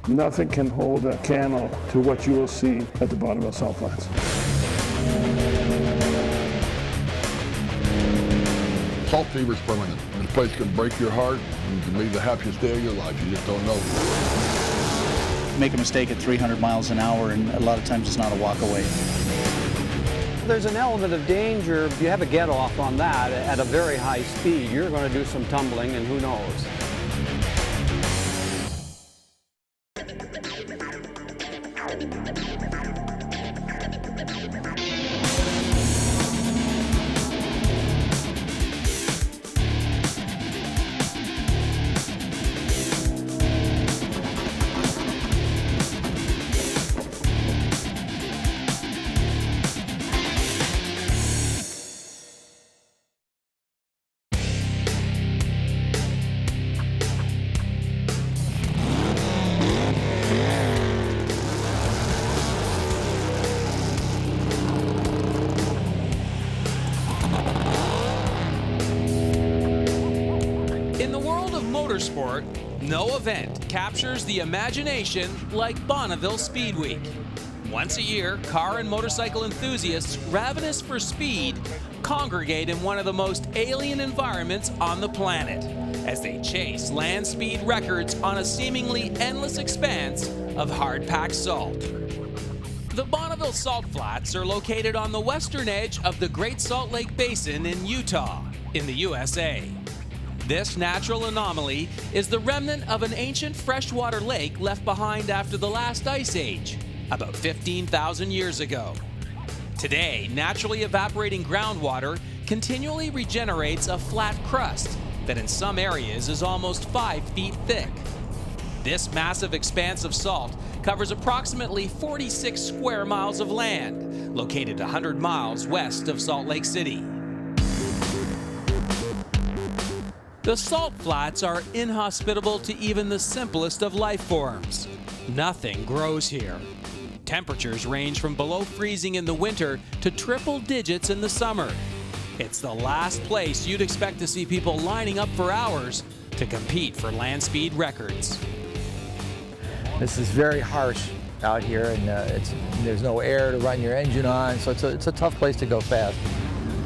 Nothing can hold a candle to what you will see at the Bonneville Salt Flats. Salt fever is permanent. This place can break your heart and can be the happiest day of your life. You just don't know. Make a mistake at 300 miles an hour, and a lot of times it's not a walk away. There's an element of danger. If you have a get-off on that at a very high speed, you're going to do some tumbling, and who knows. Motorsport, no event captures the imagination like Bonneville Speed Week. Once a year, car and motorcycle enthusiasts ravenous for speed congregate in one of the most alien environments on the planet as they chase land speed records on a seemingly endless expanse of hard-packed salt. The Bonneville Salt Flats are located on the western edge of the Great Salt Lake Basin in Utah, in the USA. This natural anomaly is the remnant of an ancient freshwater lake left behind after the last ice age, about 15,000 years ago. Today, naturally evaporating groundwater continually regenerates a flat crust that in some areas is almost 5 feet thick. This massive expanse of salt covers approximately 46 square miles of land, located 100 miles west of Salt Lake City. The salt flats are inhospitable to even the simplest of life forms. Nothing grows here. Temperatures range from below freezing in the winter to triple digits in the summer. It's the last place you'd expect to see people lining up for hours to compete for land speed records. This is very harsh out here, and there's no air to run your engine on, so it's a tough place to go fast.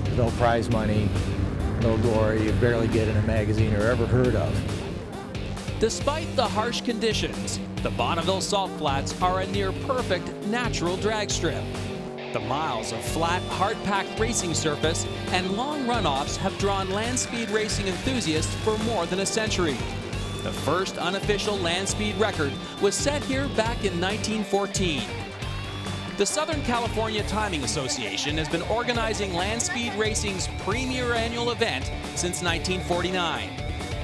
There's no prize money. No glory you barely get in a magazine or ever heard of. Despite the harsh conditions, the Bonneville Salt Flats are a near-perfect natural drag strip. The miles of flat, hard-packed racing surface and long runoffs have drawn land speed racing enthusiasts for more than a century. The first unofficial land speed record was set here back in 1914. The Southern California Timing Association has been organizing land speed racing's premier annual event since 1949.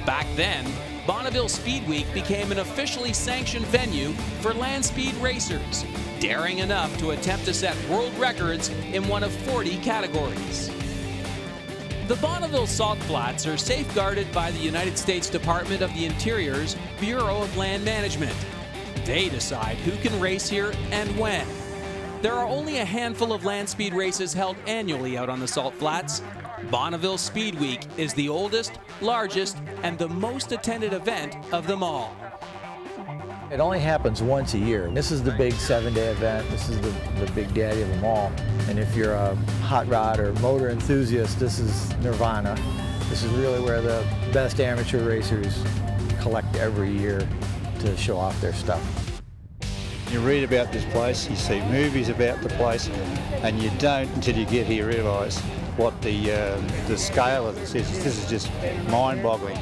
Back then, Bonneville Speed Week became an officially sanctioned venue for land speed racers, daring enough to attempt to set world records in one of 40 categories. The Bonneville Salt Flats are safeguarded by the United States Department of the Interior's Bureau of Land Management. They decide who can race here and when. There are only a handful of land speed races held annually out on the Salt Flats. Bonneville Speed Week is the oldest, largest, and the most attended event of them all. It only happens once a year. This is the big 7-day event. This is the big daddy of them all. And if you're a hot rod or motor enthusiast, this is nirvana. This is really where the best amateur racers collect every year to show off their stuff. You read about this place, you see movies about the place, and you don't, until you get here, realise what the scale of this is. This is just mind-boggling.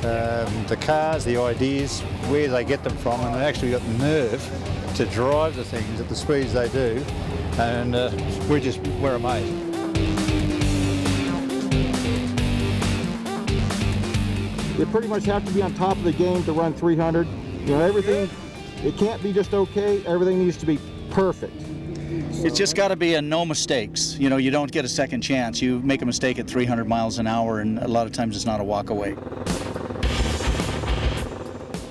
The cars, the ideas, where they get them from, and they actually got the nerve to drive the things at the speeds they do, and we're amazed. You pretty much have to be on top of the game to run 300. You know, everything. It can't be just okay, everything needs to be perfect. It's just got to be a no mistakes. You know, you don't get a second chance. You make a mistake at 300 miles an hour, and a lot of times it's not a walk away.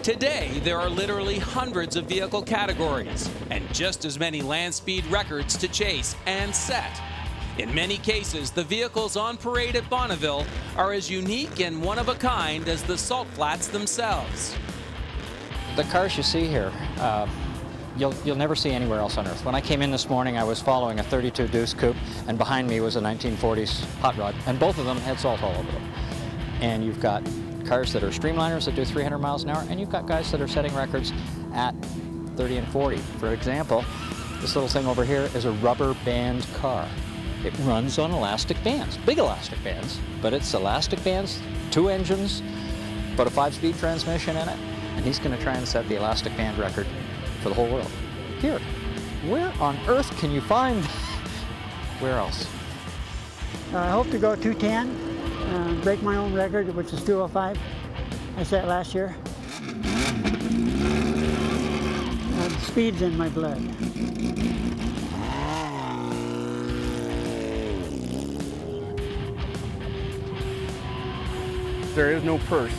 Today, there are literally hundreds of vehicle categories and just as many land speed records to chase and set. In many cases, the vehicles on parade at Bonneville are as unique and one-of-a-kind as the Salt Flats themselves. The cars you see here, you'll never see anywhere else on Earth. When I came in this morning, I was following a 32 Deuce coupe, and behind me was a 1940s hot rod, and both of them had salt all over them. And you've got cars that are streamliners that do 300 miles an hour, and you've got guys that are setting records at 30 and 40. For example, this little thing over here is a rubber band car. It runs on elastic bands, big elastic bands, but it's elastic bands, 2 engines, but a 5-speed transmission in it, and he's going to try and set the elastic band record for the whole world. Here, where on earth can you find, where else? I hope to go 210, break my own record, which is 205. I set last year. Speed's in my blood. There is no purse.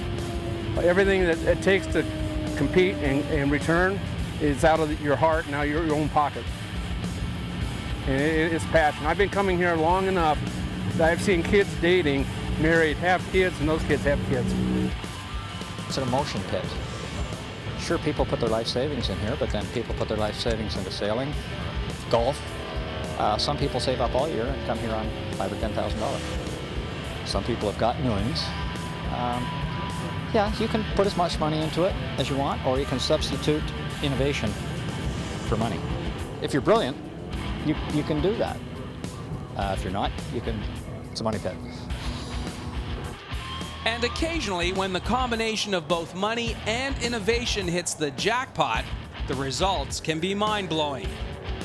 Everything that it takes to compete and return is out of your heart, now your own pocket. And it's passion. I've been coming here long enough that I've seen kids dating, married, have kids, and those kids have kids. It's an emotion pit. Sure, people put their life savings in here, but then people put their life savings into sailing, golf. Some people save up all year and come here on $5,000 or $10,000. Some people have got millions. Yeah, you can put as much money into it as you want, or you can substitute innovation for money. If you're brilliant, you can do that. If you're not, it's a money pit. And occasionally, when the combination of both money and innovation hits the jackpot, the results can be mind-blowing.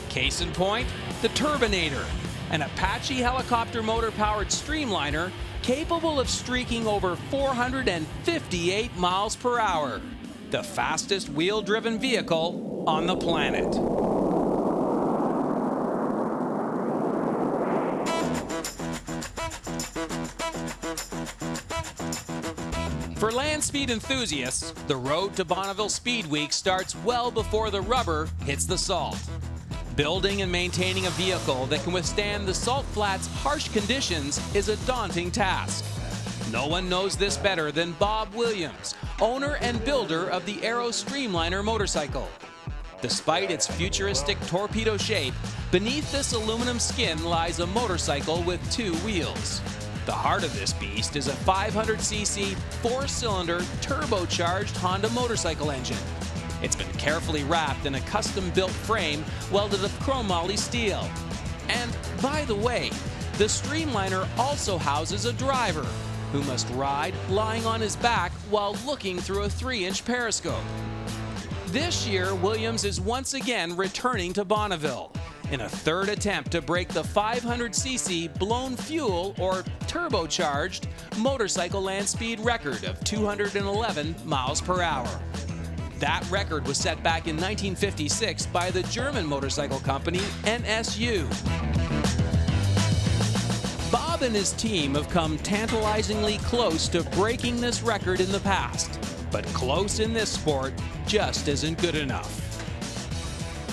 Case in point, the Turbinator, an Apache helicopter motor-powered streamliner capable of streaking over 458 miles per hour, the fastest wheel-driven vehicle on the planet. For land speed enthusiasts, the road to Bonneville Speed Week starts well before the rubber hits the salt. Building and maintaining a vehicle that can withstand the salt flats' harsh conditions is a daunting task. No one knows this better than Bob Williams, owner and builder of the Aero Streamliner motorcycle. Despite its futuristic torpedo shape, beneath this aluminum skin lies a motorcycle with 2 wheels. The heart of this beast is a 500cc, 4-cylinder, turbocharged Honda motorcycle engine. It's been carefully wrapped in a custom-built frame welded of chromoly steel. And by the way, the Streamliner also houses a driver who must ride lying on his back while looking through a 3-inch periscope. This year, Williams is once again returning to Bonneville in a 3rd attempt to break the 500cc blown fuel or turbocharged motorcycle land speed record of 211 miles per hour. That record was set back in 1956 by the German motorcycle company NSU. Bob and his team have come tantalizingly close to breaking this record in the past, but close in this sport just isn't good enough.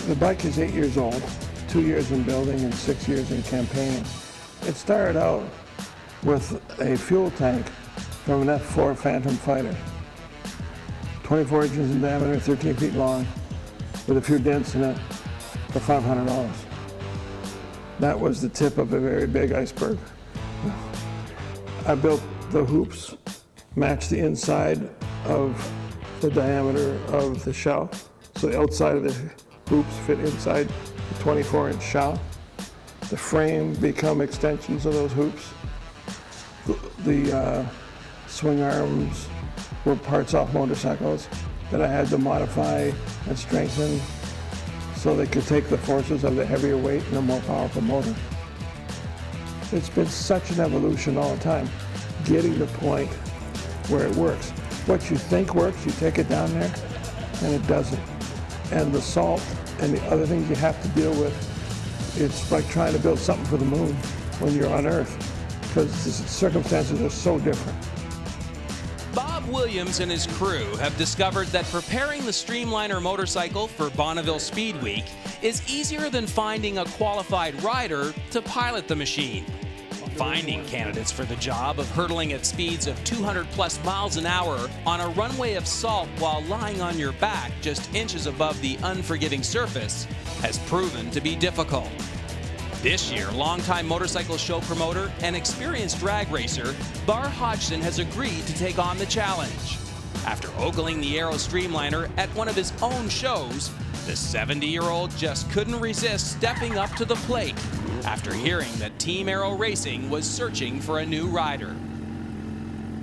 The bike is 8 years old, 2 years in building and 6 years in campaigning. It started out with a fuel tank from an F4 Phantom fighter. 24 inches in diameter, 13 feet long, with a few dents in it for $500. That was the tip of a very big iceberg. I built the hoops, matched the inside of the diameter of the shell, so the outside of the hoops fit inside the 24-inch shell. The frame become extensions of those hoops. The swing arms were parts off motorcycles that I had to modify and strengthen so they could take the forces of the heavier weight and a more powerful motor. It's been such an evolution all the time, getting to the point where it works. What you think works, you take it down there, and it doesn't. And the salt and the other things you have to deal with, it's like trying to build something for the moon when you're on Earth, because the circumstances are so different. Bob Williams and his crew have discovered that preparing the Streamliner motorcycle for Bonneville Speed Week is easier than finding a qualified rider to pilot the machine. Finding candidates for the job of hurtling at speeds of 200+ miles an hour on a runway of salt while lying on your back just inches above the unforgiving surface has proven to be difficult. This year, longtime motorcycle show promoter and experienced drag racer Bar Hodgson has agreed to take on the challenge. After ogling the Aero Streamliner at one of his own shows, the 70-year-old just couldn't resist stepping up to the plate after hearing that Team Aero Racing was searching for a new rider.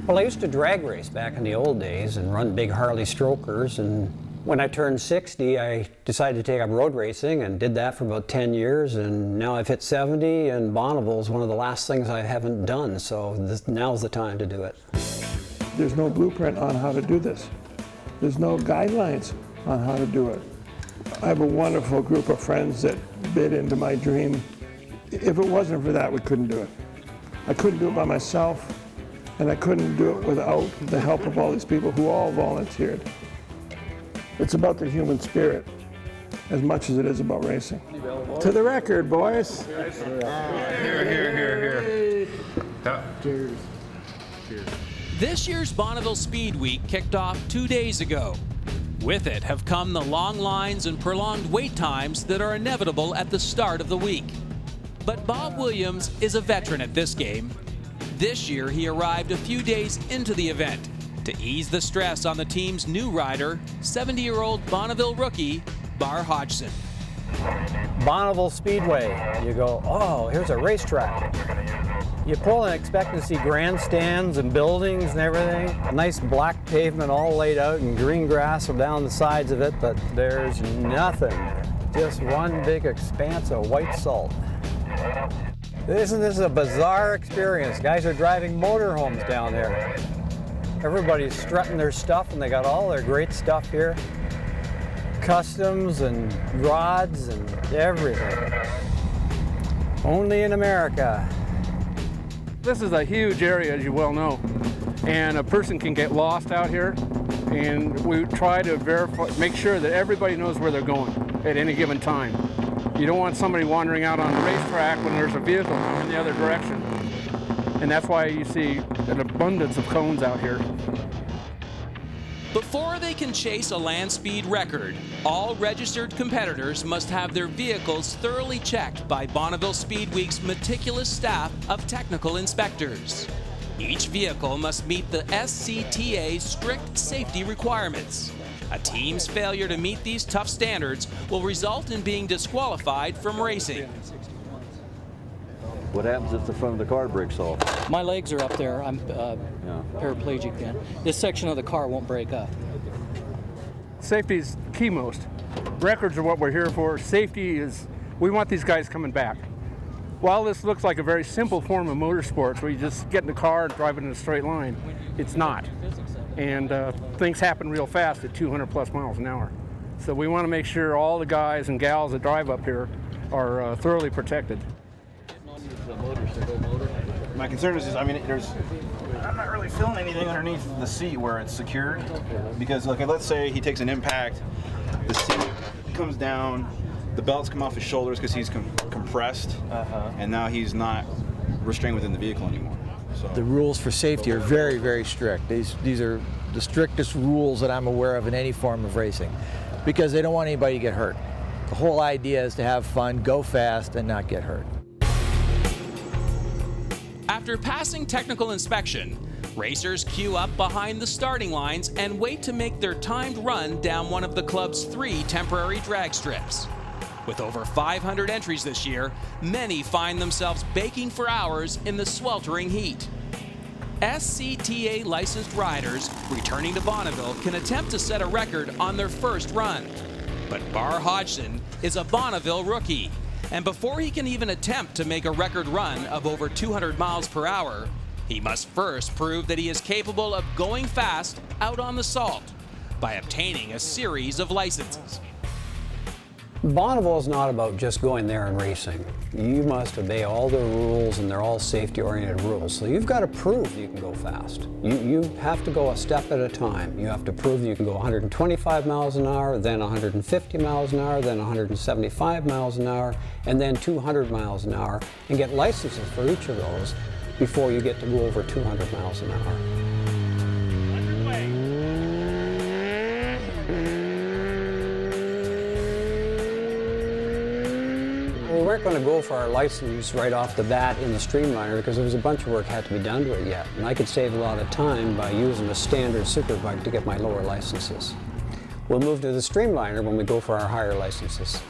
Well, I used to drag race back in the old days and run big Harley strokers, and when I turned 60, I decided to take up road racing and did that for about 10 years, and now I've hit 70, and Bonneville is one of the last things I haven't done, so now's the time to do it. There's no blueprint on how to do this. There's no guidelines on how to do it. I have a wonderful group of friends that bid into my dream. If it wasn't for that, we couldn't do it. I couldn't do it by myself, and I couldn't do it without the help of all these people who all volunteered. It's about the human spirit as much as it is about racing. To the record, boys. Here, here. Cheers. Cheers. This year's Bonneville Speed Week kicked off 2 days ago. With it have come the long lines and prolonged wait times that are inevitable at the start of the week. But Bob Williams is a veteran at this game. This year he arrived a few days into the event to ease the stress on the team's new rider, 70-year-old Bonneville rookie, Bar Hodgson. Bonneville Speedway, you go, oh, here's a racetrack. You pull and expect to see grandstands and buildings and everything. A nice black pavement all laid out and green grass down the sides of it, but there's nothing. Just one big expanse of white salt. Isn't this a bizarre experience? Guys are driving motorhomes down there. Everybody's strutting their stuff, and they got all their great stuff here. Customs and rods and everything. Only in America. This is a huge area, as you well know, and a person can get lost out here, and we try to make sure that everybody knows where they're going at any given time. You don't want somebody wandering out on the racetrack when there's a vehicle coming the other direction, and that's why you see an abundance of cones out here. Before they can chase a land speed record, all registered competitors must have their vehicles thoroughly checked by Bonneville Speed Week's meticulous staff of technical inspectors. Each vehicle must meet the SCTA's strict safety requirements. A team's failure to meet these tough standards will result in being disqualified from racing. What happens if the front of the car breaks off? My legs are up there. I'm paraplegic then. This section of the car won't break up. Safety is key most. Records are what we're here for. Safety is, we want these guys coming back. While this looks like a very simple form of motorsports where you just get in the car and drive it in a straight line, it's not. And things happen real fast at 200+ miles an hour. So we want to make sure all the guys and gals that drive up here are thoroughly protected. My concern is, I'm not really feeling anything underneath the seat where it's secured, because let's say he takes an impact, the seat comes down, the belts come off his shoulders because he's compressed, and now he's not restrained within the vehicle anymore. So the rules for safety are very, very strict. These are the strictest rules that I'm aware of in any form of racing, because they don't want anybody to get hurt. The whole idea is to have fun, go fast, and not get hurt. After passing technical inspection, racers queue up behind the starting lines and wait to make their timed run down one of the club's 3 temporary drag strips. With over 500 entries this year, many find themselves baking for hours in the sweltering heat. SCTA licensed riders returning to Bonneville can attempt to set a record on their first run. But Bar Hodgson is a Bonneville rookie, and before he can even attempt to make a record run of over 200 miles per hour, he must first prove that he is capable of going fast out on the salt by obtaining a series of licenses. Bonneville is not about just going there and racing. You must obey all the rules, and they're all safety-oriented rules. So you've got to prove you can go fast. You have to go a step at a time. You have to prove that you can go 125 miles an hour, then 150 miles an hour, then 175 miles an hour, and then 200 miles an hour, and get licenses for each of those before you get to go over 200 miles an hour. We weren't going to go for our license right off the bat in the Streamliner because there was a bunch of work had to be done to it yet. And I could save a lot of time by using a standard superbike to get my lower licenses. We'll move to the Streamliner when we go for our higher licenses.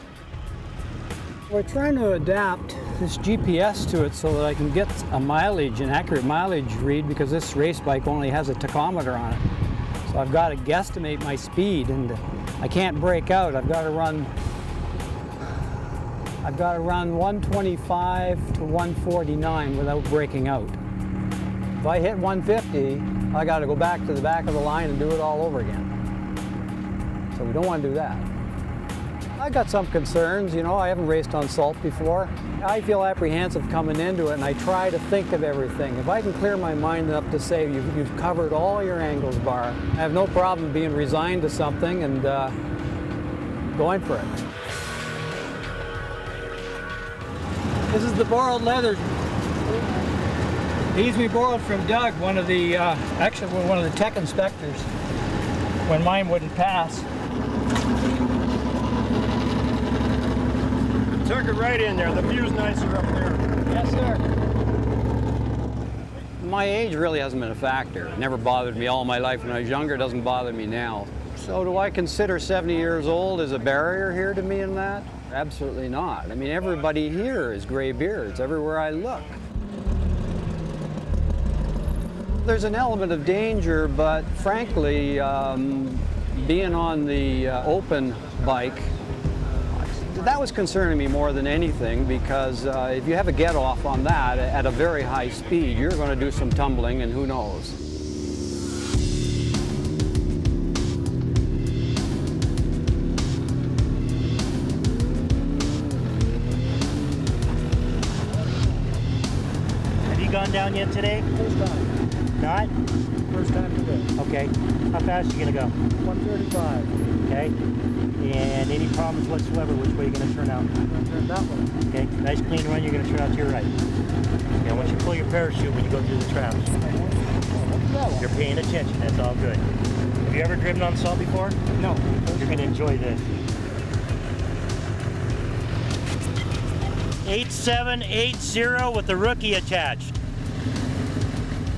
We're trying to adapt this GPS to it so that I can get a mileage, an accurate mileage read, because this race bike only has a tachometer on it. So I've got to guesstimate my speed, and I can't break out. I've got to run 125 to 149 without breaking out. If I hit 150, I got to go back to the back of the line and do it all over again. So we don't want to do that. I got some concerns, you know, I haven't raced on salt before. I feel apprehensive coming into it, and I try to think of everything. If I can clear my mind up to say you've covered all your angles, bar, I have no problem being resigned to something and going for it. This is the borrowed leather. These we borrowed from Doug, one of the tech inspectors, when mine wouldn't pass. Tuck it right in there. The view's nicer up there. Yes, sir. My age really hasn't been a factor. It never bothered me all my life when I was younger. It doesn't bother me now. So do I consider 70 years old as a barrier here to me in that? Absolutely not. I mean, everybody here is gray beards everywhere I look. There's an element of danger, but frankly, being on the open bike, that was concerning me more than anything, because if you have a get-off on that at a very high speed, you're going to do some tumbling, and who knows. Have you gone down yet today? First time. Not? First time today. Okay. How fast are you going to go? 135. Okay. And any problems whatsoever, which way are you going to turn out? I'm going to turn that way. Okay. Nice clean run, you're going to turn out to your right. Okay, once you pull your parachute when you go through the traps. You're paying attention, that's all good. Have you ever driven on salt before? No. You're going to enjoy this. 8780 with the rookie attached.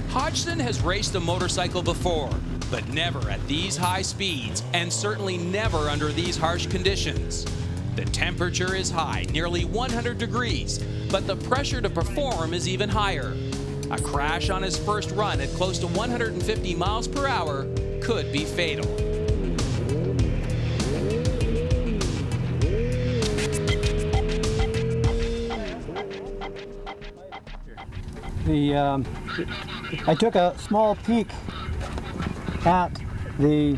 Hodgson has raced a motorcycle before, but never at these high speeds, and certainly never under these harsh conditions. The temperature is high, nearly 100 degrees, but the pressure to perform is even higher. A crash on his first run at close to 150 miles per hour could be fatal. I took a small peek at the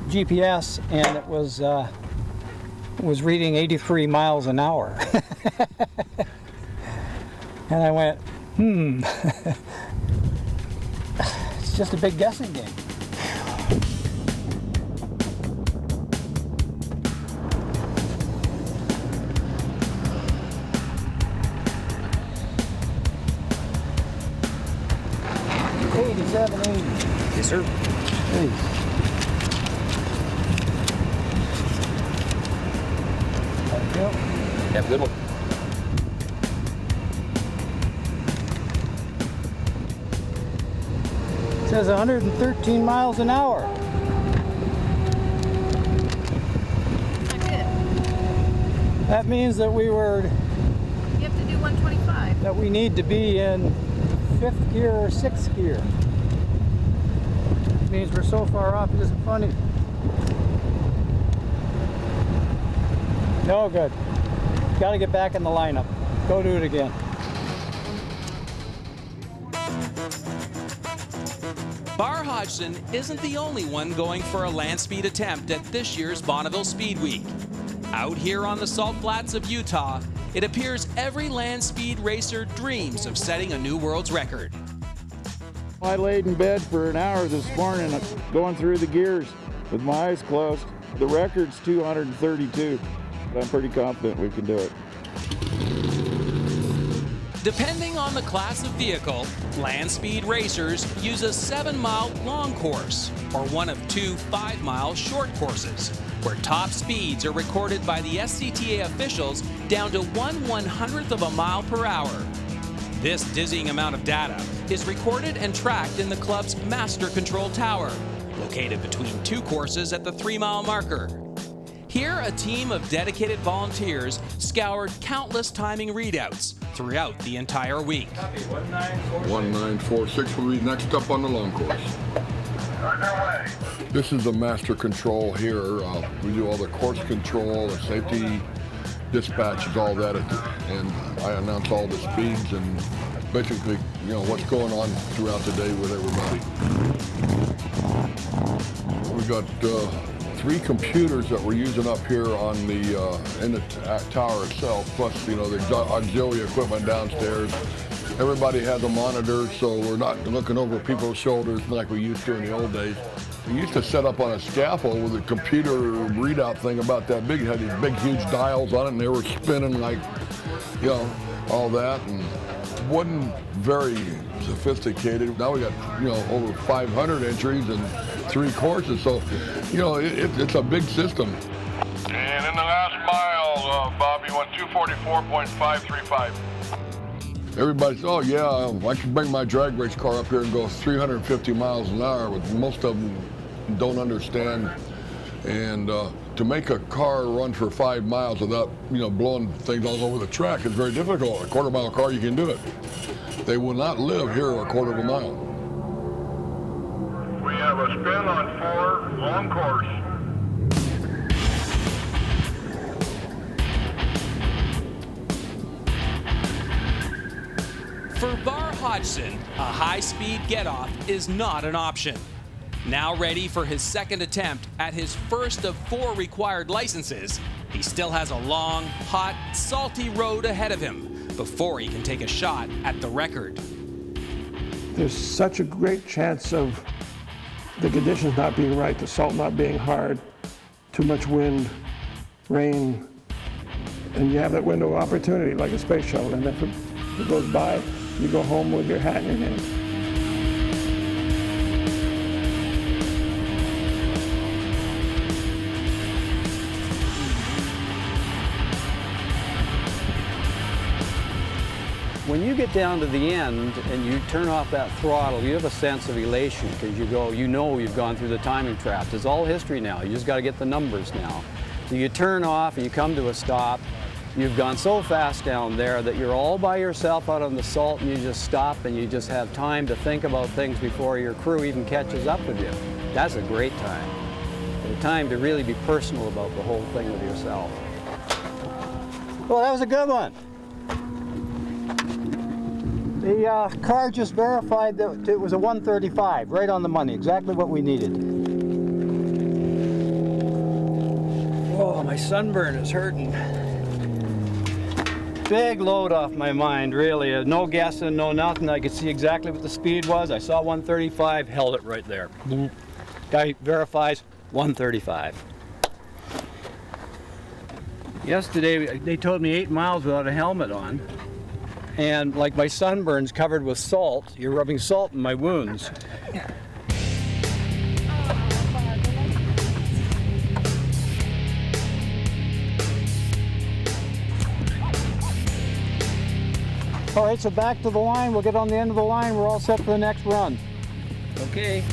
GPS, and it was reading 83 miles an hour. And I went, it's just a big guessing game. Yes, sir. Please. Thank you. Have a good one. It says 113 miles an hour. That means that You have to do 125. that we need to be in 5th gear or 6th gear. It means we're so far off, it isn't funny. No good. Got to get back in the lineup. Go do it again. Bar Hodgson isn't the only one going for a land speed attempt at this year's Bonneville Speed Week. Out here on the salt flats of Utah, it appears every land speed racer dreams of setting a new world's record. I laid in bed for an hour this morning going through the gears with my eyes closed. The record's 232. I'm pretty confident we can do it. Depending on the class of vehicle, land speed racers use a 7-mile long course or one of 2 5-mile short courses, where top speeds are recorded by the SCTA officials down to 1/100th of a mile per hour. This dizzying amount of data is recorded and tracked in the club's master control tower, located between 2 courses at the 3-mile marker. Here, a team of dedicated volunteers scoured countless timing readouts throughout the entire week. 1946 will be next up on the long course. This is the master control here. We do all the course control, the safety dispatches, all that, and I announce all the speeds and basically, you know, what's going on throughout the day with everybody. We got 3 computers that we're using up here on the in the tower itself, plus, you know, the auxiliary equipment downstairs. Everybody has a monitor, so we're not looking over people's shoulders like we used to in the old days. We used to set up on a scaffold with a computer readout thing about that big. It had these big, huge dials on it, and they were spinning like, you know, all that, and it wasn't very sophisticated. Now we got, you know, over 500 entries and 3 courses, so, you know, it's a big system. And in the last mile, Bob, you went 244.535. Everybody says, oh yeah, I can bring my drag race car up here and go 350 miles an hour, but most of them don't understand. And to make a car run for 5 miles without, you know, blowing things all over the track is very difficult. A quarter-mile car, you can do it. They will not live here a quarter of a mile. We have a spin on 4, long course. For Bar Hodgson, a high-speed get-off is not an option. Now ready for his second attempt at his first of 4 required licenses, he still has a long, hot, salty road ahead of him before he can take a shot at the record. There's such a great chance of the conditions not being right, the salt not being hard, too much wind, rain, and you have that window of opportunity like a space shuttle, and if it goes by, you go home with your hat in your hand. When you get down to the end and you turn off that throttle, you have a sense of elation because you know you've gone through the timing traps. It's all history now. You just got to get the numbers now. So you turn off and you come to a stop. You've gone so fast down there that you're all by yourself out on the salt, and you just stop and you just have time to think about things before your crew even catches up with you. That's a great time. A time to really be personal about the whole thing with yourself. Well, that was a good one. The car just verified that it was a 135, right on the money, exactly what we needed. Oh, my sunburn is hurting. Big load off my mind, really. No guessing, no nothing. I could see exactly what the speed was. I saw 135, held it right there. Guy verifies 135. Yesterday, they told me 8 miles without a helmet on. And like my sunburn's covered with salt, you're rubbing salt in my wounds. All right, so back to the line. We'll get on the end of the line. We're all set for the next run. Okay.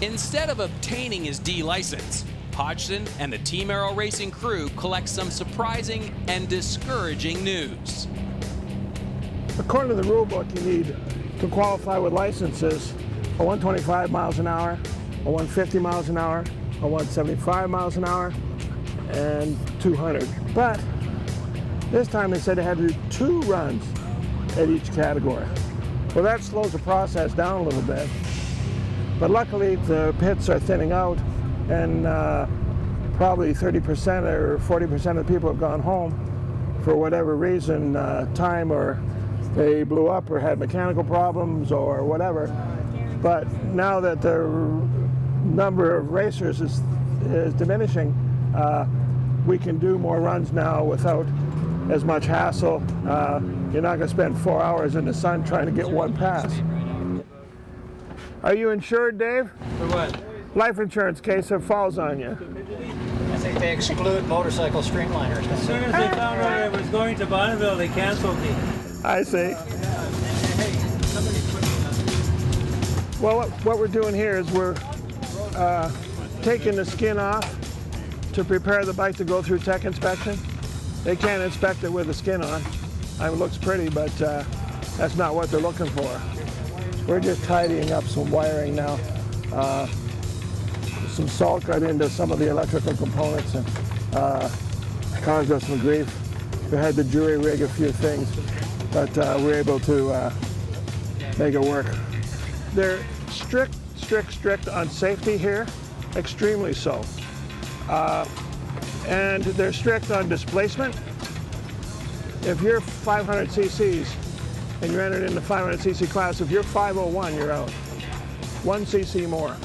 Instead of obtaining his D license, Hodgson and the Team Aero Racing crew collect some surprising and discouraging news. According to the rule book, you need to qualify with licenses a 125 miles an hour, a 150 miles an hour, a 175 miles an hour, and 200. But this time they said they had to do 2 runs at each category. Well, that slows the process down a little bit. But luckily the pits are thinning out and probably 30% or 40% of the people have gone home for whatever reason, time, or they blew up or had mechanical problems or whatever. But now that the number of racers is diminishing, we can do more runs now without as much hassle. You're not going to spend 4 hours in the sun trying to get one pass. Are you insured, Dave? For what? Life insurance in case it falls on you. I think they exclude motorcycle streamliners. As soon as they found out I was going to Bonneville, they canceled me. I see. Well, what we're doing here is we're taking the skin off to prepare the bike to go through tech inspection. They can't inspect it with the skin on. It looks pretty, but that's not what they're looking for. We're just tidying up some wiring now. Some salt got into some of the electrical components and caused us some grief. We had to jury rig a few things, but we're able to make it work. They're strict on safety here, extremely so. And they're strict on displacement. If you're 500 cc's and you're entered in the 500 cc class, if you're 501, you're out. 1 cc more.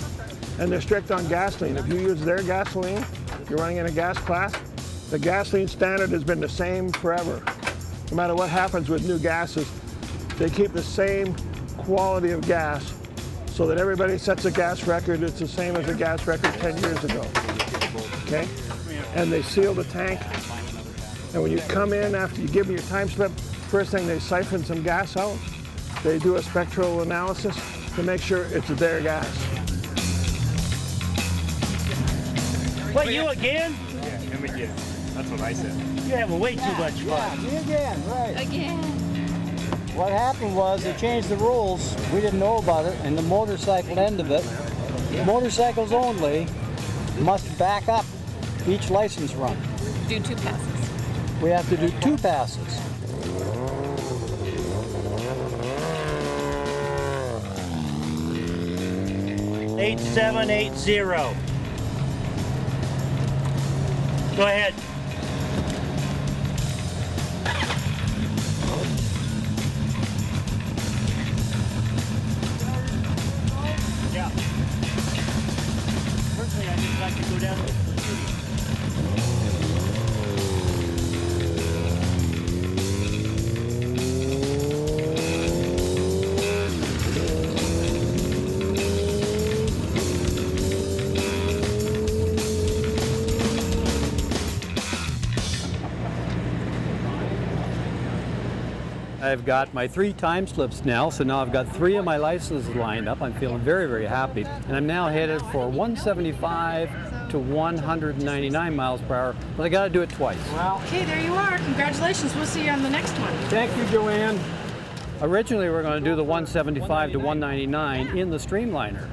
And they're strict on gasoline. If you use their gasoline, you're running in a gas class, the gasoline standard has been the same forever. No matter what happens with new gases, they keep the same quality of gas so that everybody sets a gas record. It's the same as a gas record 10 years ago. Okay? And they seal the tank. And when you come in after you give them your time slip, first thing they siphon some gas out. They do a spectral analysis to make sure it's their gas. What, you again? Yeah, him again. That's what I said. You're having way too much fun. Me again, right. Again. What happened was they changed the rules. We didn't know about it, and the motorcycle end of it, motorcycles only, must back up each license run. Do 2 passes. We have to do 2 passes. $8780. Go ahead. Yeah. Personally, I just like to go down to the I've got my 3 time slips now, so now I've got 3 of my licenses lined up. I'm feeling very, very happy. And I'm now headed for 175 to 199 miles per hour, but I got to do it twice. Well, okay, there you are. Congratulations. We'll see you on the next one. Thank you, Joanne. Originally, we were going to do the 175 to 199 in the Streamliner,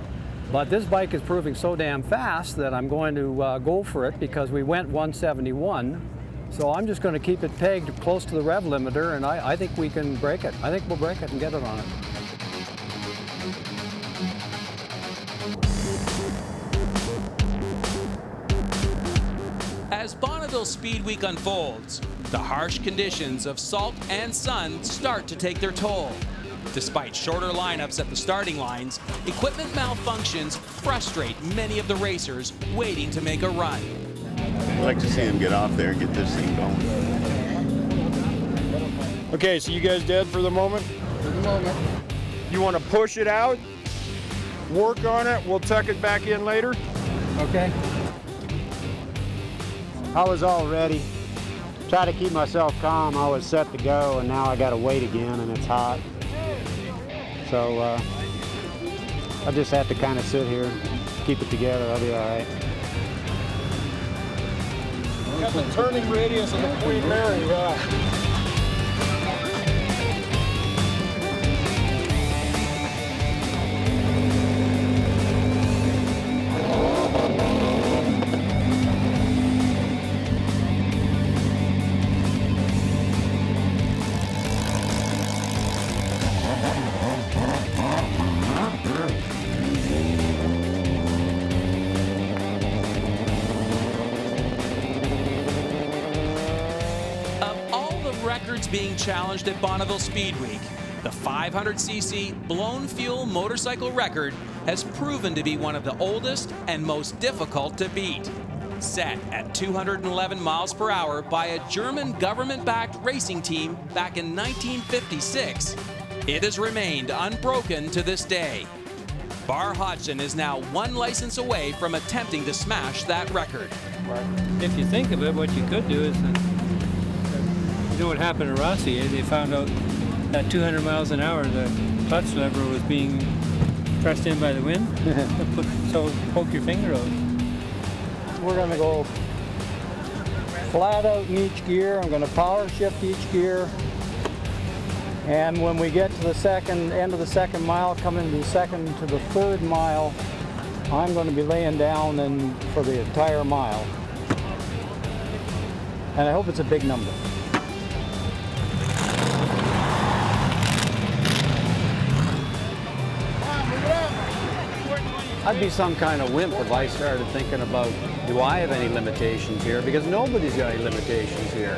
but this bike is proving so damn fast that I'm going to go for it because we went 171. So I'm just going to keep it pegged close to the rev limiter, and I think we can break it. I think we'll break it and get it on it. As Bonneville Speed Week unfolds, the harsh conditions of salt and sun start to take their toll. Despite shorter lineups at the starting lines, equipment malfunctions frustrate many of the racers waiting to make a run. I'd like to see him get off there and get this thing going. Okay, so you guys dead for the moment? For the moment. You want to push it out, work on it, we'll tuck it back in later? Okay. I was all ready. Try to keep myself calm. I was set to go, and now I got to wait again, and it's hot. So I just have to kind of sit here, keep it together. I'll be all right. Got the turning radius of the Queen Mary, right? records being challenged at Bonneville Speed Week, the 500cc blown fuel motorcycle record has proven to be one of the oldest and most difficult to beat. Set at 211 miles per hour by a German government-backed racing team back in 1956, it has remained unbroken to this day. Bar Hodgson is now one license away from attempting to smash that record. If you think of it, what you could do is, you know what happened to Rossi? They found out at 200 miles an hour the clutch lever was being pressed in by the wind. So poke your finger out. We're going to go flat out in each gear. I'm going to power shift each gear. And when we get to the end of the second mile, coming to the second to the third mile, I'm going to be laying down for the entire mile. And I hope it's a big number. I'd be some kind of wimp if I started thinking about, do I have any limitations here? Because nobody's got any limitations here.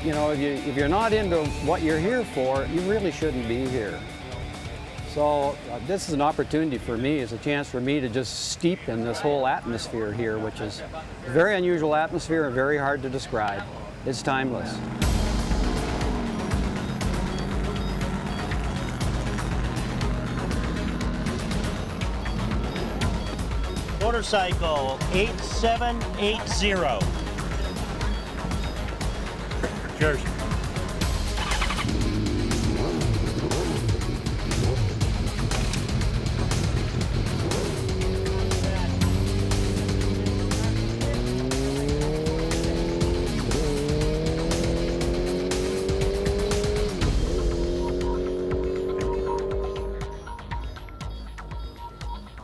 You know, if you're not into what you're here for, you really shouldn't be here. So this is an opportunity for me. It's a chance for me to just steep in this whole atmosphere here, which is a very unusual atmosphere and very hard to describe. It's timeless. Motorcycle 8780. Cheers.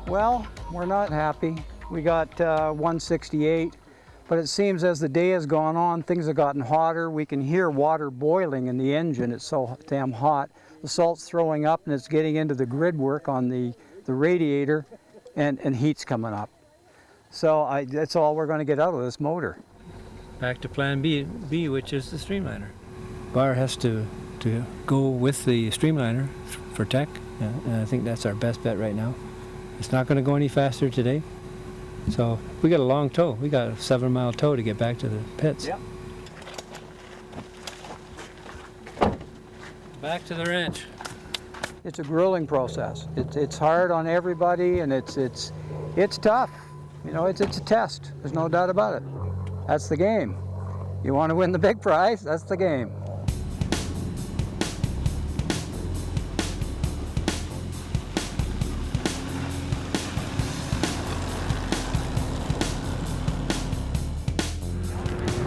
Well, we're not happy. We got 168, but it seems as the day has gone on, things have gotten hotter. We can hear water boiling in the engine. It's so damn hot. The salt's throwing up and it's getting into the grid work on the radiator, and heat's coming up. So that's all we're going to get out of this motor. Back to plan B, which is the streamliner. Bar has to go with the streamliner for tech, and I think that's our best bet right now. It's not going to go any faster today. So we got a long tow. We got a 7-mile tow to get back to the pits. Yep. Back to the ranch. It's a grueling process. It's hard on everybody, and it's tough. You know, it's a test. There's no doubt about it. That's the game. You want to win the big prize? That's the game.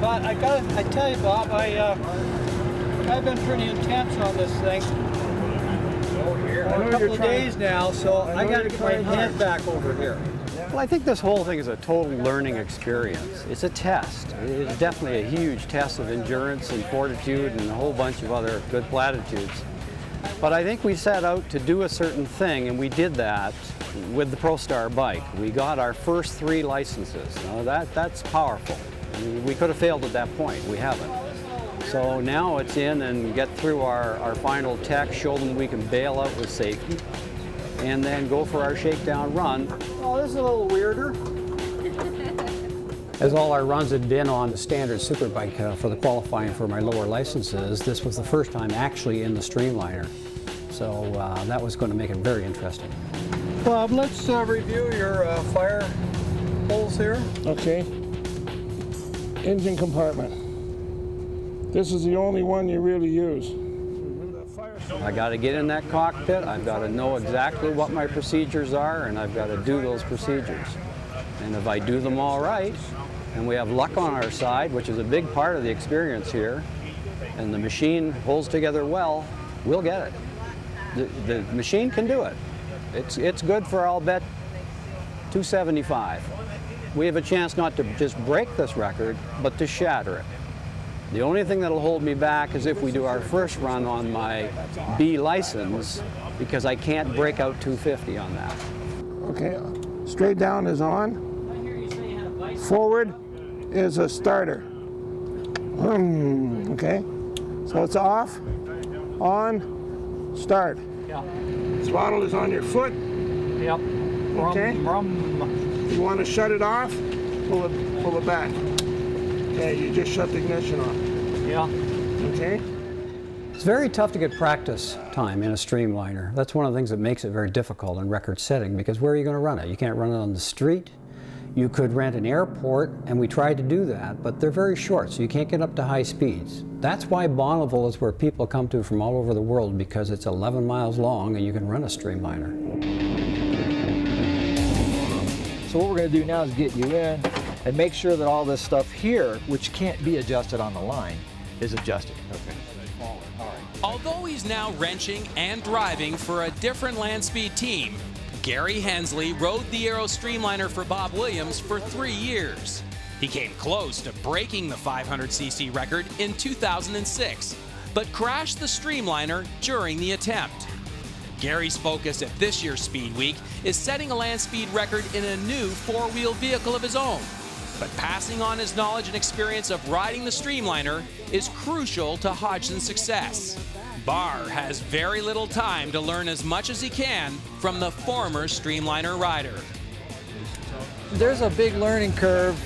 But I tell you, Bob, I've been pretty intense on this thing for a couple of days now, so I got to get my head back over here. Well, I think this whole thing is a total learning experience. It's a test. It's definitely a huge test of endurance and fortitude and a whole bunch of other good platitudes. But I think we set out to do a certain thing, and we did that with the ProStar bike. We got our first 3 licenses. Now that's powerful. I mean, we could have failed at that point. We haven't. So now it's in and get through our final tech, show them we can bail out with safety, and then go for our shakedown run. Oh, this is a little weirder. As all our runs had been on the standard superbike for the qualifying for my lower licenses, this was the first time actually in the streamliner. So that was going to make it very interesting. Bob, let's review your fire holes here. Okay. Engine compartment. This is the only one you really use. I got to get in that cockpit, I've got to know exactly what my procedures are, and I've got to do those procedures. And if I do them all right, and we have luck on our side, which is a big part of the experience here, and the machine holds together well, we'll get it. The machine can do it. It's good for, I'll bet, 275. We have a chance not to just break this record, but to shatter it. The only thing that'll hold me back is if we do our first run on my B license, because I can't break out 250 on that. Okay, straight down is on. Forward is a starter. Okay, So it's off, on, start. Yeah. Throttle is on your foot. Yep. Okay. You want to shut it off, pull it back. Okay, you just shut the ignition off. Yeah. Okay. It's very tough to get practice time in a streamliner. That's one of the things that makes it very difficult in record setting, because where are you going to run it? You can't run it on the street. You could rent an airport, and we tried to do that, but they're very short, so you can't get up to high speeds. That's why Bonneville is where people come to from all over the world, because it's 11 miles long and you can run a streamliner. So what we're going to do now is get you in and make sure that all this stuff here, which can't be adjusted on the line, is adjusted. Okay. Although he's now wrenching and driving for a different land speed team, Gary Hensley rode the Aero Streamliner for Bob Williams for 3 years. He came close to breaking the 500cc record in 2006, but crashed the Streamliner during the attempt. Gary's focus at this year's Speed Week is setting a land speed record in a new four-wheel vehicle of his own. But passing on his knowledge and experience of riding the Streamliner is crucial to Hodgson's success. Barr has very little time to learn as much as he can from the former Streamliner rider. There's a big learning curve.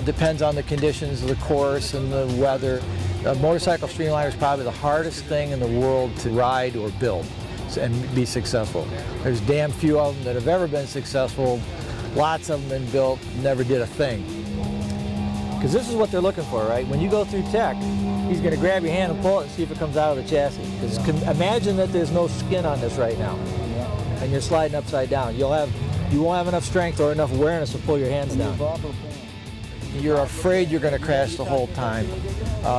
Depends on the conditions of the course and the weather. A motorcycle Streamliner is probably the hardest thing in the world to ride or build and be successful. There's damn few of them that have ever been successful. Lots of them been built, never did a thing. Because this is what they're looking for, right? When you go through tech, he's going to grab your hand and pull it and see if it comes out of the chassis. Because imagine that there's no skin on this right now, and you're sliding upside down. You won't have enough strength or enough awareness to pull your hands down. You're afraid you're going to crash the whole time.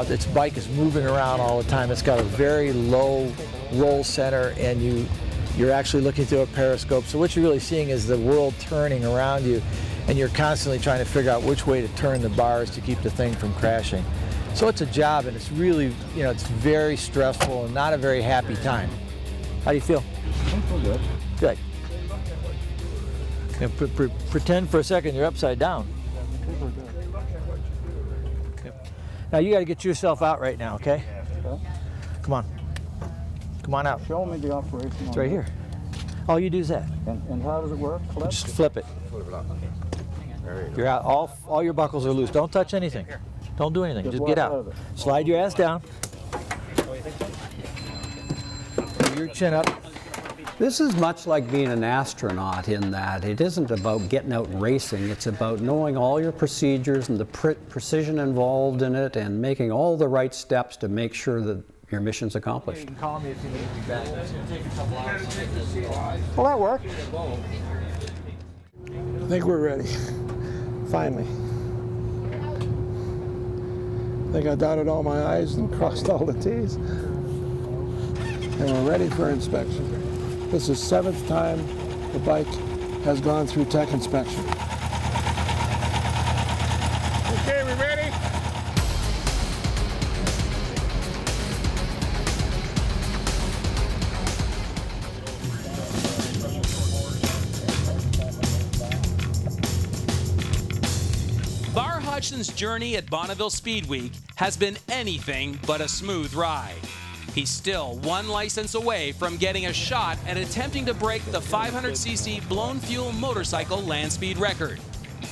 Its bike is moving around all the time. It's got a very low roll center, and you're actually looking through a periscope. So what you're really seeing is the world turning around you, and you're constantly trying to figure out which way to turn the bars to keep the thing from crashing. So it's a job, and it's really, it's very stressful and not a very happy time. How do you feel? I feel good. Good. And pretend for a second you're upside down. Okay. Now you got to get yourself out right now, okay? Come on. Come on out. Show me the operation. It's right here. All you do is that. And how does it work? Just flip it. You're out. All your buckles are loose. Don't touch anything. Don't do anything. Just get out. Slide your ass down. Put your chin up. This is much like being an astronaut in that it isn't about getting out and racing. It's about knowing all your procedures and the precision involved in it and making all the right steps to make sure that your mission's accomplished. You can call me if you need to be back. It's going to take a couple hours. Well, that worked. I think we're ready. Finally. I think I dotted all my I's and crossed all the T's. And we're ready for inspection. This is the 7th time the bike has gone through tech inspection. Okay, we ready? Barr Hodgson's journey at Bonneville Speed Week has been anything but a smooth ride. He's still one license away from getting a shot at attempting to break the 500cc blown fuel motorcycle land speed record.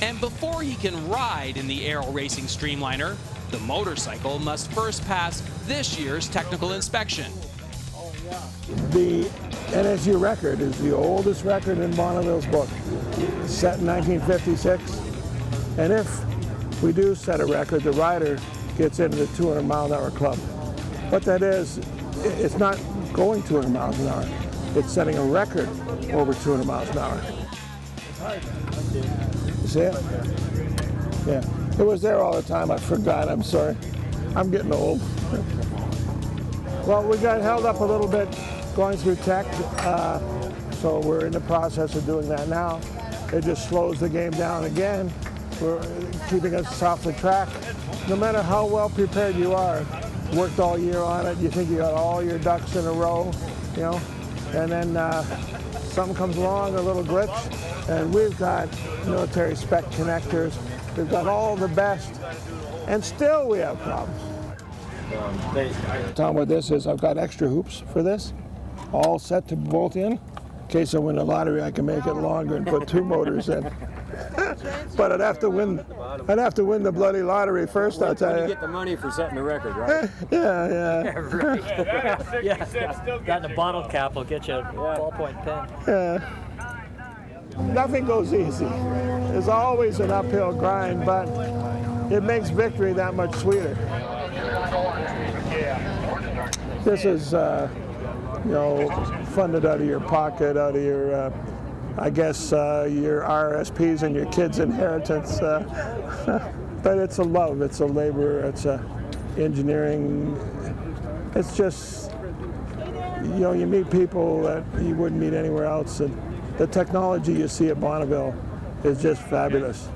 And before he can ride in the Aero Racing Streamliner, the motorcycle must first pass this year's technical inspection. The NSU record is the oldest record in Bonneville's book, set in 1956. And if we do set a record, the rider gets into the 200-mile-an-hour club. What that is, it's not going 200 miles an hour. It's setting a record over 200 miles an hour. You see it? Yeah. It was there all the time. I forgot. I'm sorry. I'm getting old. Well, we got held up a little bit going through tech, so we're in the process of doing that now. It just slows the game down again. We're keeping us off the track. No matter how well prepared you are, worked all year on it, you think you got all your ducks in a row, and then something comes along, a little glitch, and we've got military spec connectors, we've got all the best, and still we have problems. Tom, what this is, I've got extra hoops for this, all set to bolt in. In case I win the lottery, I can make it longer and put 2 motors in. But I'd have to win the bloody lottery first, I'll tell you. You get the money for setting the record, right? Yeah. Right. Got the bottle cap will get you a ballpoint pen. Yeah. Nothing goes easy. There's always an uphill grind, but it makes victory that much sweeter. This is, funded out of your pocket, out of your, I guess, your RSPs and your kids' inheritance. But it's a love, it's a labor, it's a engineering. It's just, you meet people that you wouldn't meet anywhere else. And the technology you see at Bonneville is just fabulous.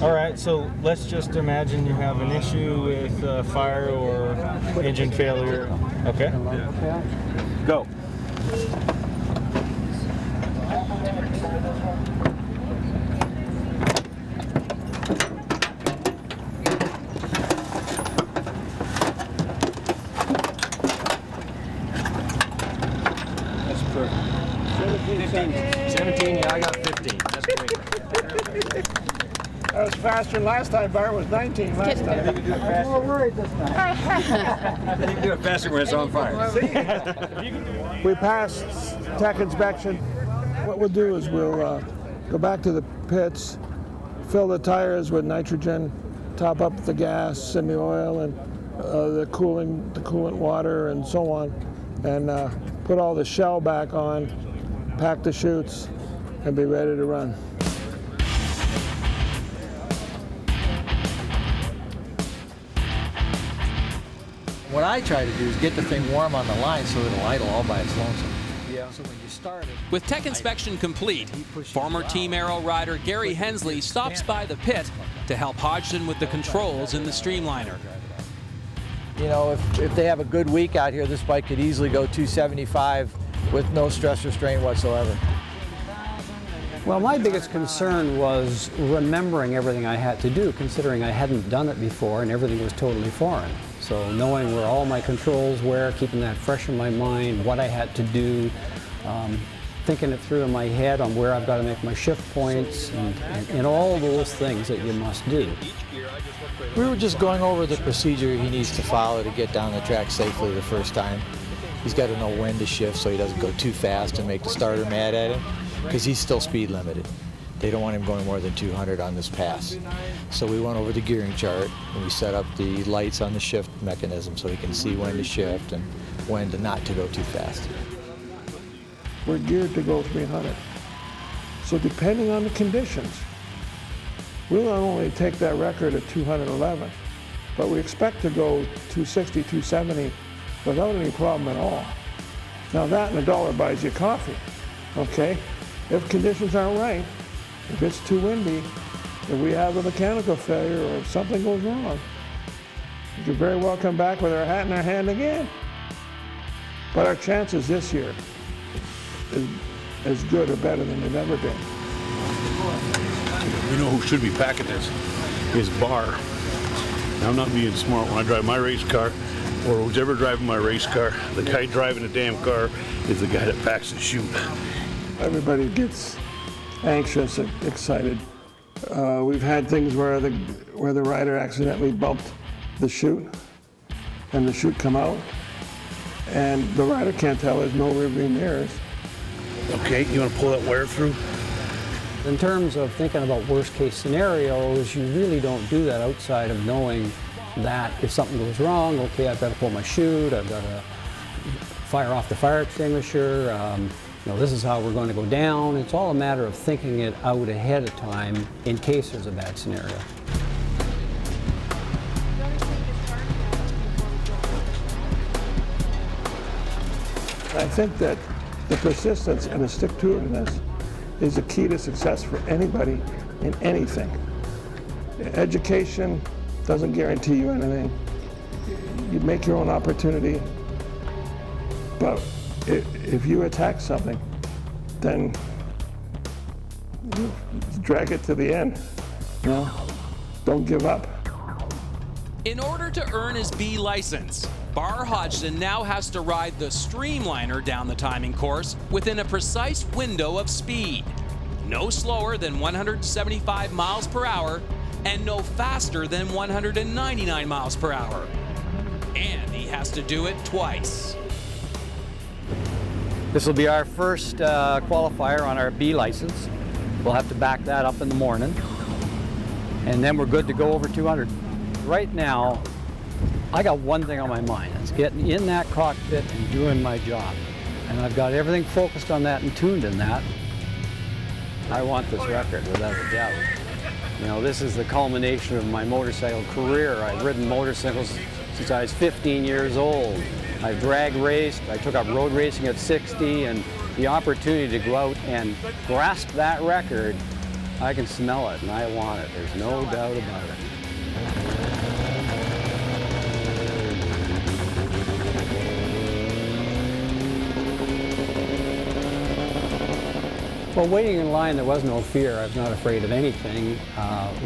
All right, so let's just imagine you have an issue with fire or engine failure. Okay. Go. That's perfect. 17, yeah, I got 15. That's great. That was faster than last time. Bart was 19 last time. You can do it faster. I'm worried this time. You can do it faster when it's on fire. We passed tech inspection. What we'll do is we'll go back to the pits, fill the tires with nitrogen, top up the gas and the oil and the coolant water and so on, and put all the shell back on, pack the chutes, and be ready to run. What I try to do is get the thing warm on the line so it'll idle all by its lonesome. Yeah. So when you start it. With tech inspection complete, former Team Aero rider Gary Hensley stops by the pit to help Hodgson with the controls in the streamliner. If they have a good week out here, this bike could easily go 275 with no stress or strain whatsoever. Well, my biggest concern was remembering everything I had to do, considering I hadn't done it before and everything was totally foreign. So knowing where all my controls were, keeping that fresh in my mind, what I had to do, thinking it through in my head on where I've got to make my shift points, and all those things that you must do. We were just going over the procedure he needs to follow to get down the track safely the first time. He's got to know when to shift so he doesn't go too fast and make the starter mad at him, because he's still speed limited. They don't want him going more than 200 on this pass. So we went over the gearing chart and we set up the lights on the shift mechanism so he can see when to shift and when to not to go too fast. We're geared to go 300. So depending on the conditions, we'll not only take that record at 211, but we expect to go 260, 270 without any problem at all. Now that and $1 buys you coffee, okay? If conditions aren't right, if it's too windy, if we have a mechanical failure or if something goes wrong, we could very well come back with our hat in our hand again. But our chances this year is as good or better than they've ever been. You know who should be packing this? Is Barr. Now, I'm not being smart when I drive my race car, or who's ever driving my race car. The guy driving the damn car is the guy that packs the chute. Everybody gets anxious and excited. We've had things where the rider accidentally bumped the chute and the chute come out, and the rider can't tell. There's no rearview mirrors. Okay, you want to pull that wire through? In terms of thinking about worst case scenarios, you really don't do that outside of knowing that if something goes wrong, okay, I've got to pull my chute, I've got to fire off the fire extinguisher, this is how we're going to go down. It's all a matter of thinking it out ahead of time in case there's a bad scenario. I think that the persistence and the stick-to-itiveness is the key to success for anybody in anything. Education doesn't guarantee you anything. You make your own opportunity, but if you attack something, then you drag it to the end. Don't give up. In order to earn his B license, Bar Hodgson now has to ride the streamliner down the timing course within a precise window of speed. No slower than 175 miles per hour and no faster than 199 miles per hour. And he has to do it twice. This will be our first qualifier on our B license. We'll have to back that up in the morning. And then we're good to go over 200. Right now, I got one thing on my mind. It's getting in that cockpit and doing my job. And I've got everything focused on that and tuned in that. I want this record without a doubt. You know, this is the culmination of my motorcycle career. I've ridden motorcycles since I was 15 years old. I've drag raced, I took up road racing at 60, and the opportunity to go out and grasp that record, I can smell it and I want it. There's no doubt about it. Well, waiting in line, there was no fear. I was not afraid of anything.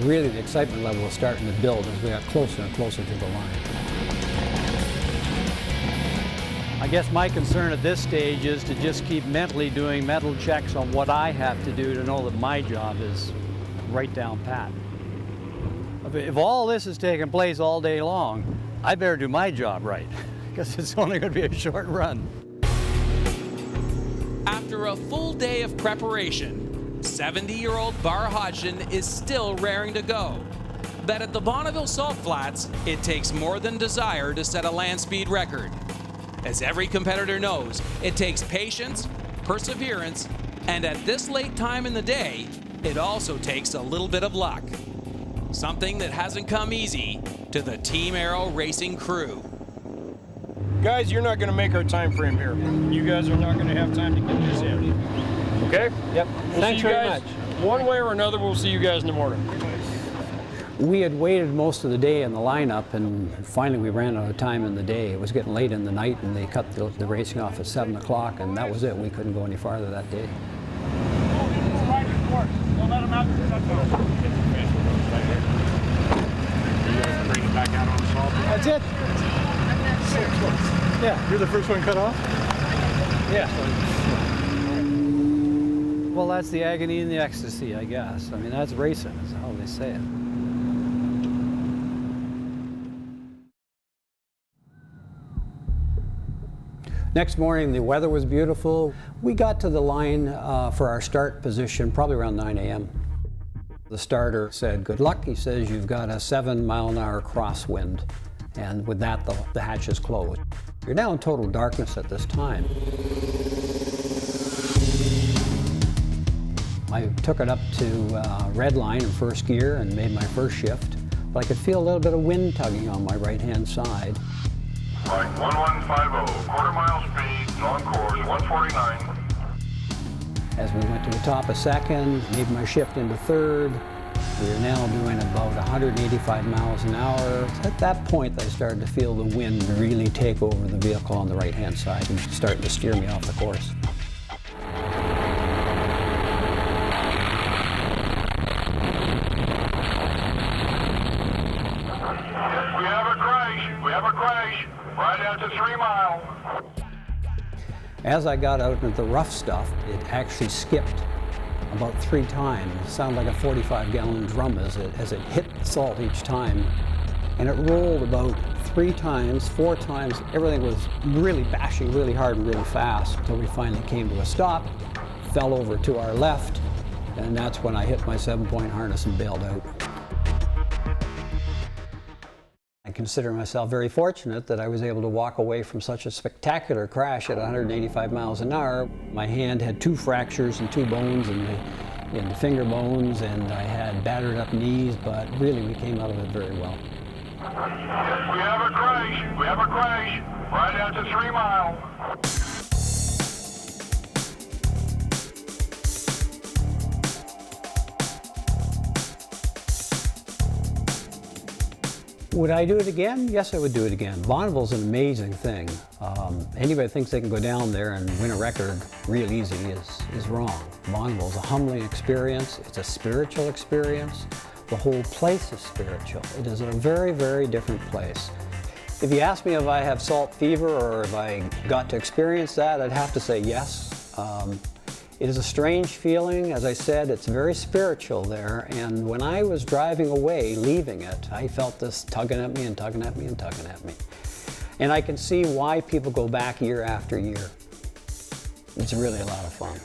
Really, the excitement level was starting to build as we got closer and closer to the line. I guess my concern at this stage is to just keep mentally doing mental checks on what I have to do to know that my job is right down pat. If all this is taking place all day long, I better do my job right, because it's only going to be a short run. After a full day of preparation, 70-year-old Bar Hodgson is still raring to go. But at the Bonneville Salt Flats, it takes more than desire to set a land speed record. As every competitor knows, it takes patience, perseverance, and at this late time in the day, it also takes a little bit of luck. Something that hasn't come easy to the Team Aero racing crew. Guys, you're not going to make our time frame here. You guys are not going to have time to get this in. Okay? Yep. Thanks very much. One way or another, we'll see you guys in the morning. We had waited most of the day in the lineup, and finally we ran out of time in the day. It was getting late in the night, and they cut the racing off at 7 o'clock, and that was it. We couldn't go any farther that day. That's it. Yeah, you're the first one cut off? Yeah. Well, that's the agony and the ecstasy, I guess. I mean, that's racing, is how they say it. Next morning, the weather was beautiful. We got to the line for our start position probably around 9 a.m. The starter said, "Good luck." He says, "You've got a 7-mile-an-hour crosswind." And with that, the hatch is closed. You're now in total darkness at this time. I took it up to red line in first gear and made my first shift, but I could feel a little bit of wind tugging on my right-hand side. Right, 1150, quarter-mile speed, on course, 149. As we went to the top of second, made my shift into third. We are now doing about 185 miles an hour. At that point, I started to feel the wind really take over the vehicle on the right-hand side and starting to steer me off the course. We have a crash, right out to 3 mile. As I got out into the rough stuff, it actually skipped about 3 times. It sounded like a 45-gallon drum as it hit the salt each time. And it rolled about 3 times, 4 times. Everything was really bashing really hard and really fast until we finally came to a stop, fell over to our left, and that's when I hit my 7-point harness and bailed out. I consider myself very fortunate that I was able to walk away from such a spectacular crash at 185 miles an hour. My hand had 2 fractures and 2 bones in the finger bones, and I had battered up knees, but really we came out of it very well. We have a crash, right out to 3 mile. Would I do it again? Yes, I would do it again. Bonneville's an amazing thing. Anybody thinks they can go down there and win a record real easy is wrong. Bonneville's a humbling experience. It's a spiritual experience. The whole place is spiritual. It is a very, very different place. If you ask me if I have salt fever or if I got to experience that, I'd have to say yes. It is a strange feeling. As I said, it's very spiritual there. And when I was driving away, leaving it, I felt this tugging at me and tugging at me and tugging at me. And I can see why people go back year after year. It's really a lot of fun.